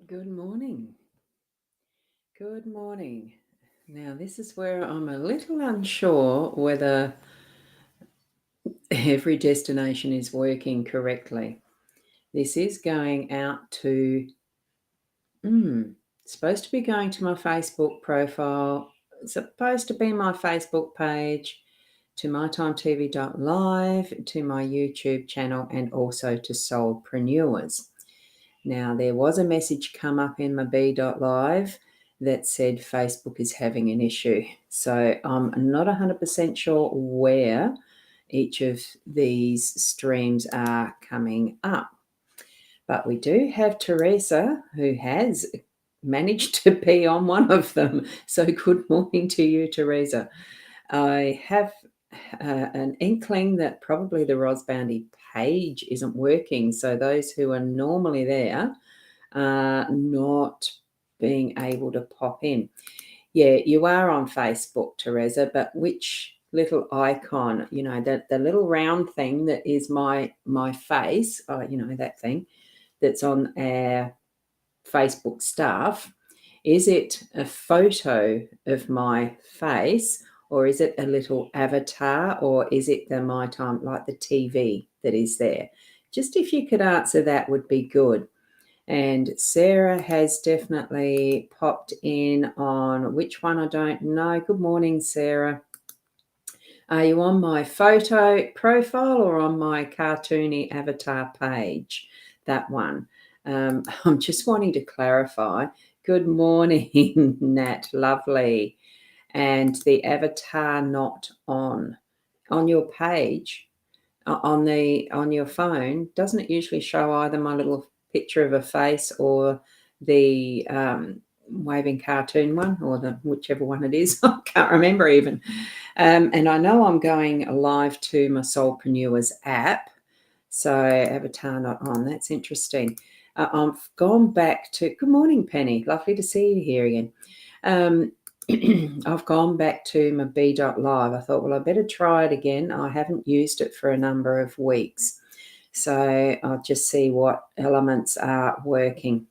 Good morning. Good morning. Now, this is where I'm a little unsure whether every destination is working correctly. This is going out to, supposed to be going to my Facebook profile, supposed to be my Facebook page, to mytimetv.live, to my YouTube channel, and also to Soulpreneurs. Now, there was a message come up in my b.live that said Facebook is having an issue. So I'm not 100% sure where each of these streams are coming up. But we do have Teresa, who has managed to be on one of them. So good morning to you, Teresa. I have an inkling that probably the rosboundy page isn't working. So those who are normally there are not being able to pop in. Yeah, you are on Facebook, Teresa, but which little icon, the little round thing that is my face, that thing that's on our Facebook stuff, is it a photo of my face, or is it a little avatar, or is it the My Time, like the TV that is there? Just if you could answer that would be good. And Sarah has definitely popped in on which one, I don't know. Good morning, Sarah. Are you on my photo profile or on my cartoony avatar page? That one. I'm just wanting to clarify. Good morning, Nat. Lovely. And the avatar not on your page, on your phone, doesn't it usually show either my little picture of a face or the waving cartoon one, or the whichever one it is? I can't remember even. And I know I'm going live to my Soulpreneurs app, so avatar not on. That's interesting. I've gone back to, good morning, Penny. Lovely to see you here again. I've gone back to my b.live. I thought, well, I better try it again. I haven't used it for a number of weeks. So I'll just see what elements are working.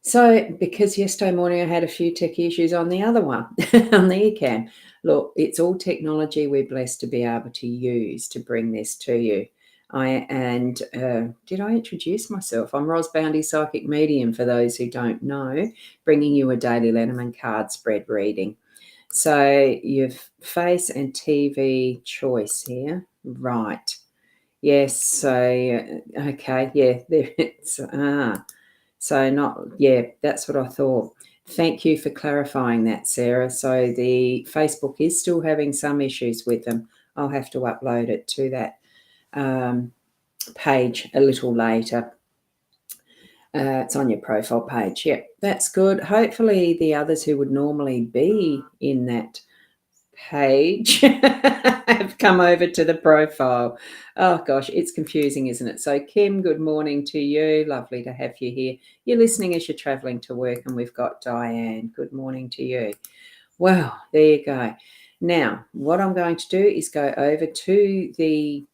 So because yesterday morning I had a few tech issues on the other one, on the eCam. Look, it's all technology we're blessed to be able to use to bring this to you. Did I introduce myself? I'm rosboundy psychic medium, for those who don't know, bringing you a daily Lenormand card spread reading. So you've face and TV choice here, right? Yes. So okay, yeah, there it's So that's what I thought. Thank you for clarifying that, Sarah. So the Facebook is still having some issues with them. I'll have to upload it to that page a little later. It's on your profile page. Yep, that's good. Hopefully the others who would normally be in that page have come over to the profile. Oh gosh, it's confusing, isn't it? So Kim, good morning to you. Lovely to have you here. You're listening as you're traveling to work, and we've got Diane. Good morning to you. Well, there you go. Now, what I'm going to do is go over to the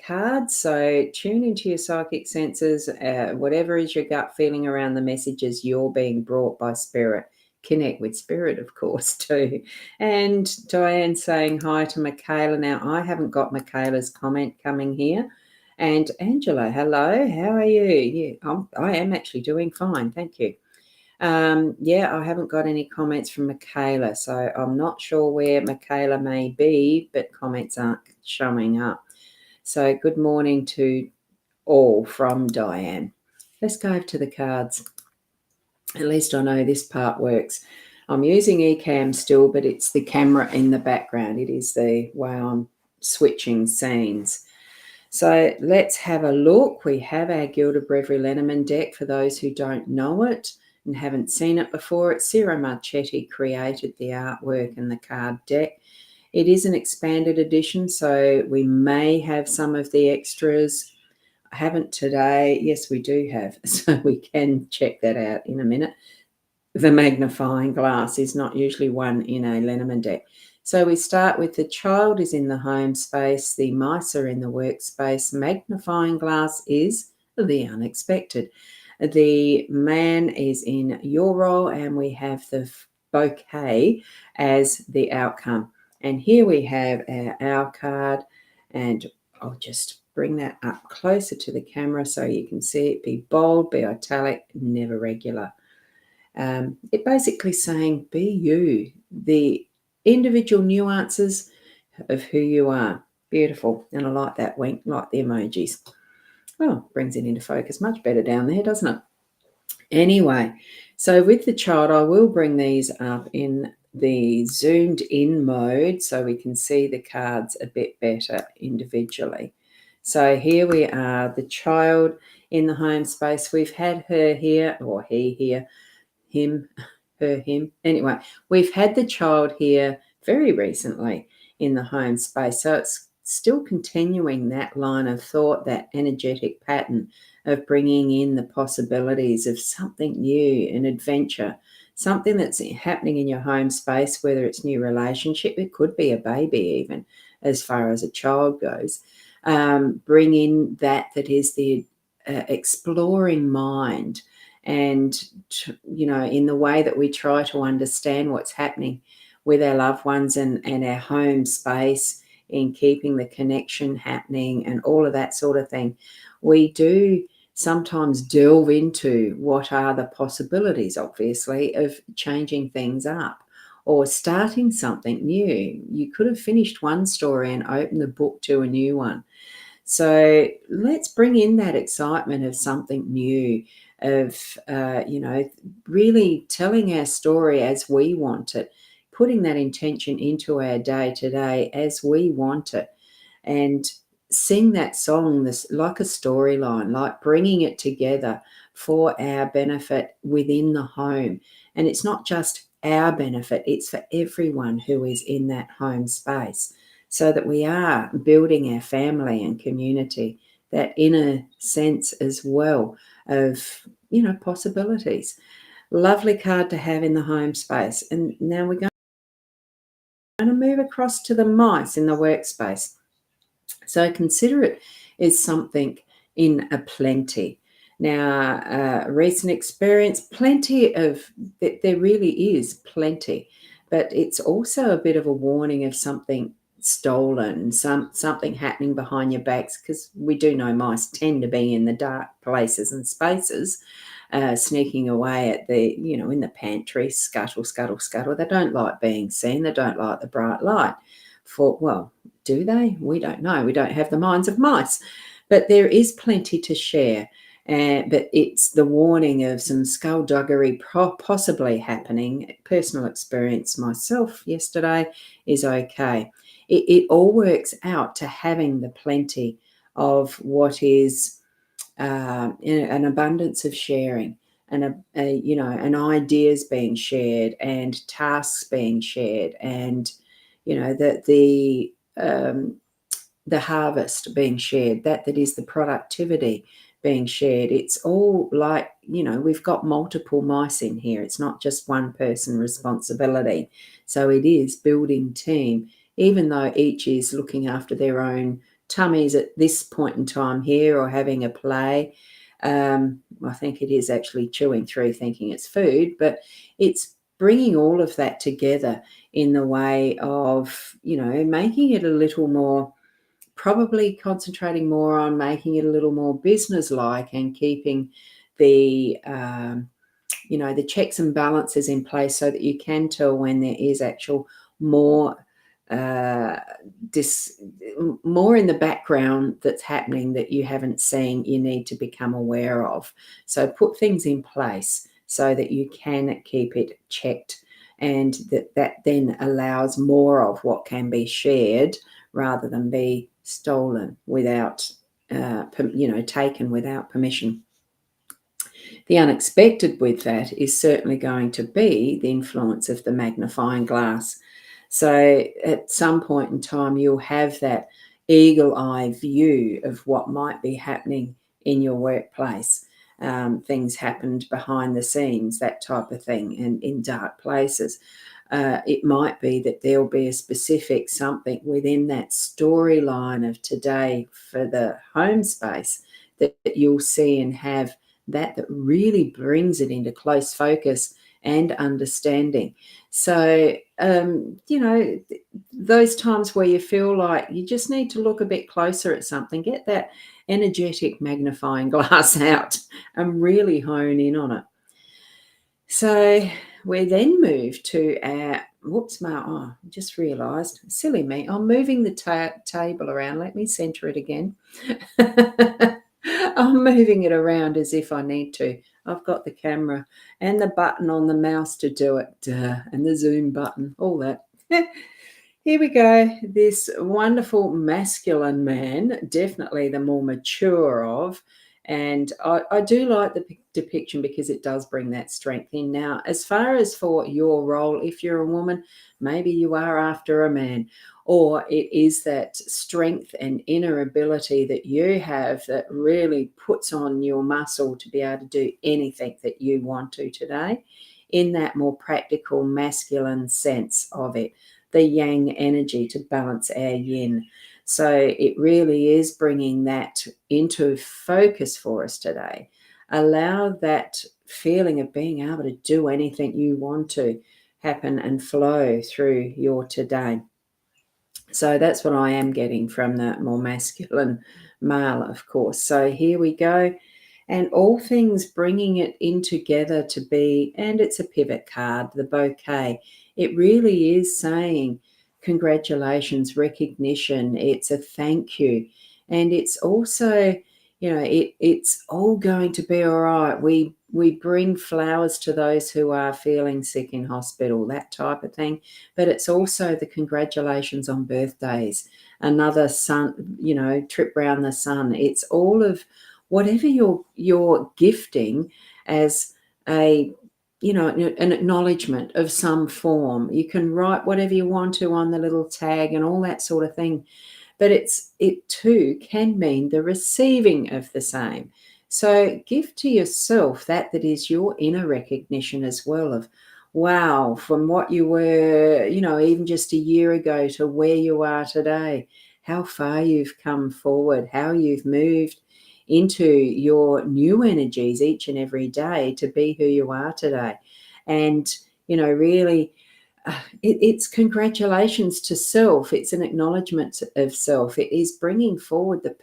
cards. So tune into your psychic senses, whatever is your gut feeling around the messages you're being brought by spirit. Connect with spirit, of course, too. And Diane saying hi to Michaela. Now, I haven't got Michaela's comment coming here. And Angela, hello, how are you? Yeah, I am actually doing fine, thank you. I haven't got any comments from Michaela, so I'm not sure where Michaela may be, but comments aren't showing up. So good morning to all from Diane. Let's go over to the cards. At least I know this part works. I'm using eCam still, but it's the camera in the background. It is the way I'm switching scenes. So let's have a look. We have our Gilded Breviary Lenormand deck for those who don't know it and haven't seen it before. It's Ciro Marchetti created the artwork and the card deck. It is an expanded edition, so we may have some of the extras. I haven't today. Yes, we do have, so we can check that out in a minute. The magnifying glass is not usually one in a Lenormand deck. So we start with the child is in the home space, the mice are in the workspace, magnifying glass is the unexpected. The man is in your role, and we have the bouquet as the outcome. And here we have our card, and I'll just bring that up closer to the camera so you can see it. Be bold, be italic, never regular. It basically saying be you, the individual nuances of who you are. Beautiful. And I like that wink, like the emojis. Oh, brings it into focus much better down there, doesn't it? Anyway, so with the child, I will bring these up in the zoomed in mode so we can see the cards a bit better individually. So here we are, the child in the home space. We've had her here, or he here, him, her, him. Anyway, we've had the child here very recently in the home space. So it's still continuing that line of thought, that energetic pattern of bringing in the possibilities of something new, an adventure, something that's happening in your home space, whether it's new relationship, it could be a baby even, as far as a child goes. Bring in that is the exploring mind, and in the way that we try to understand what's happening with our loved ones and our home space, in keeping the connection happening and all of that sort of thing, we do sometimes delve into what are the possibilities, obviously, of changing things up or starting something new. You could have finished one story and opened the book to a new one. So let's bring in that excitement of something new, of, really telling our story as we want it, putting that intention into our day to day as we want it, and sing that song this like a storyline, like bringing it together for our benefit within the home. And it's not just our benefit, it's for everyone who is in that home space, so that we are building our family and community, that inner sense as well of, possibilities. Lovely card to have in the home space. And now we're going to move across to the mice in the workspace. So consider it as something in a plenty. Now, recent experience, plenty of, there really is plenty, but it's also a bit of a warning of something stolen, something happening behind your backs, because we do know mice tend to be in the dark places and spaces, sneaking away at the, in the pantry, scuttle, scuttle, scuttle. They don't like being seen. They don't like the bright light. Do they? We don't know. We don't have the minds of mice. But there is plenty to share. But it's the warning of some skullduggery possibly happening. Personal experience myself yesterday is okay. It all works out to having the plenty of what is an abundance of sharing, and and ideas being shared, and tasks being shared, and the harvest being shared, that is the productivity being shared. It's all like, we've got multiple mice in here. It's not just one person responsibility. So it is building team, even though each is looking after their own tummies at this point in time here, or having a play. I think it is actually chewing through thinking it's food, but it's bringing all of that together in the way of, making it a little more, probably concentrating more on making it a little more business-like, and keeping the, the checks and balances in place, so that you can tell when there is actual more uh, more in the background that's happening that you haven't seen, you need to become aware of. So put things in place so that you can keep it checked, and that then allows more of what can be shared, rather than be stolen without, taken without permission. The unexpected with that is certainly going to be the influence of the magnifying glass. So at some point in time, you'll have that eagle eye view of what might be happening in your workplace. Things happened behind the scenes, that type of thing, and in dark places. It might be that there'll be a specific something within that storyline of today for the home space that you'll see and have that really brings it into close focus and understanding. So, those times where you feel like you just need to look a bit closer at something, get that energetic magnifying glass out and really hone in on it. So we then move to our, just realised, silly me, I'm moving the table around. Let me centre it again. I'm moving it around as if I need to. I've got the camera and the button on the mouse to do it, and the zoom button, all that. Here we go. This wonderful masculine man, definitely the more mature of, and I do like the depiction because it does bring that strength in. Now, as far as for your role, if you're a woman, maybe you are after a man, or it is that strength and inner ability that you have that really puts on your muscle to be able to do anything that you want to today, in that more practical masculine sense of it, the yang energy to balance our yin. So it really is bringing that into focus for us today. Allow that feeling of being able to do anything you want to happen and flow through your today. So that's what I am getting from that more masculine male, of course. So here we go. And all things bringing it in together to be, and it's a pivot card, the bouquet. It really is saying congratulations, recognition. It's a thank you. And it's also, it's all going to be all right. We bring flowers to those who are feeling sick in hospital, that type of thing. But it's also the congratulations on birthdays, another sun, trip round the sun. It's all of whatever you're gifting as an acknowledgement of some form. You can write whatever you want to on the little tag and all that sort of thing. But it too can mean the receiving of the same. So give to yourself that is your inner recognition as well of, wow, from what you were, even just a year ago to where you are today, how far you've come forward, how you've moved into your new energies each and every day to be who you are today. And, really, it's congratulations to self. It's an acknowledgement of self. It is bringing forward the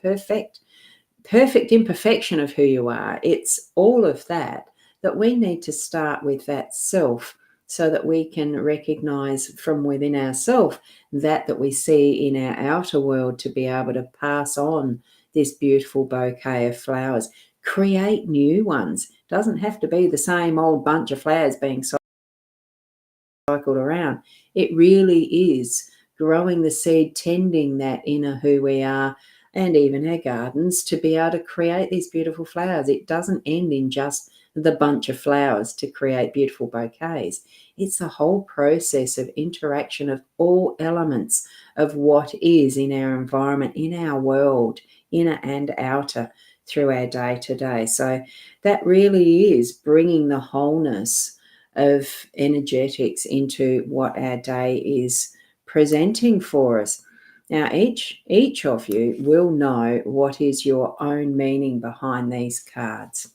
perfect imperfection of who you are. It's all of that we need to start with that self, so that we can recognize from within ourselves that we see in our outer world, to be able to pass on this beautiful bouquet of flowers. Create new ones. Doesn't have to be the same old bunch of flowers being cycled around. It really is growing the seed, tending that inner who we are, and even our gardens, to be able to create these beautiful flowers. It doesn't end in just the bunch of flowers to create beautiful bouquets. It's the whole process of interaction of all elements of what is in our environment, in our world, inner and outer, through our day to day. So that really is bringing the wholeness of energetics into what our day is presenting for us. Now, each of you will know what is your own meaning behind these cards.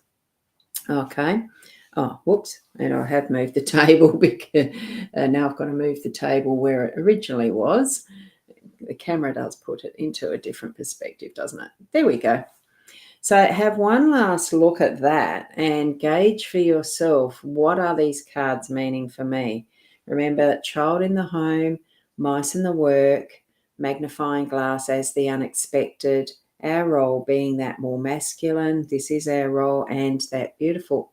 Okay. Oh, whoops. And I have moved the table because now I've got to move the table where it originally was. The camera does put it into a different perspective, doesn't it? There we go. So have one last look at that and gauge for yourself, what are these cards meaning for me? Remember, child in the home, mice in the work, magnifying glass as the unexpected, our role being that more masculine, this is our role, and that beautiful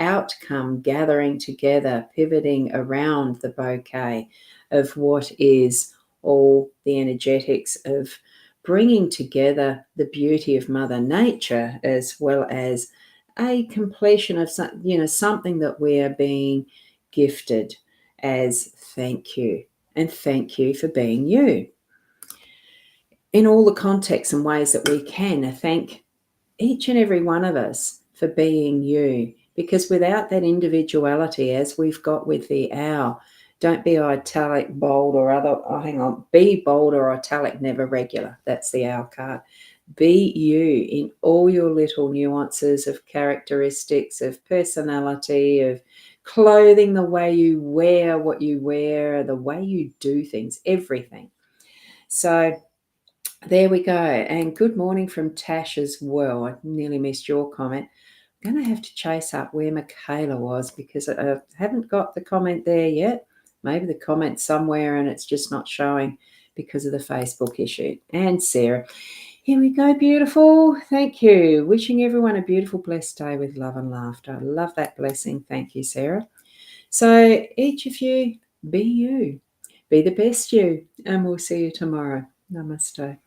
outcome gathering together, pivoting around the bouquet of what is all the energetics of bringing together the beauty of Mother Nature, as well as a completion of something that we are being gifted as thank you. And thank you for being you. In all the contexts and ways that we can, thank each and every one of us for being you. Because without that individuality, as we've got with the owl, don't be italic, bold, or other. Oh, hang on. Be bold or italic, never regular. That's the owl card. Be you in all your little nuances of characteristics, of personality, of clothing, the way you wear what you wear, the way you do things, everything. So there we go. And good morning from Tash as well. I nearly missed your comment. I'm going to have to chase up where Michaela was because I haven't got the comment there yet. Maybe the comment's somewhere and it's just not showing because of the Facebook issue. And Sarah. Here we go, beautiful. Thank you. Wishing everyone a beautiful, blessed day with love and laughter. I love that blessing. Thank you, Sarah. So each of you, be you. Be the best you. And we'll see you tomorrow. Namaste.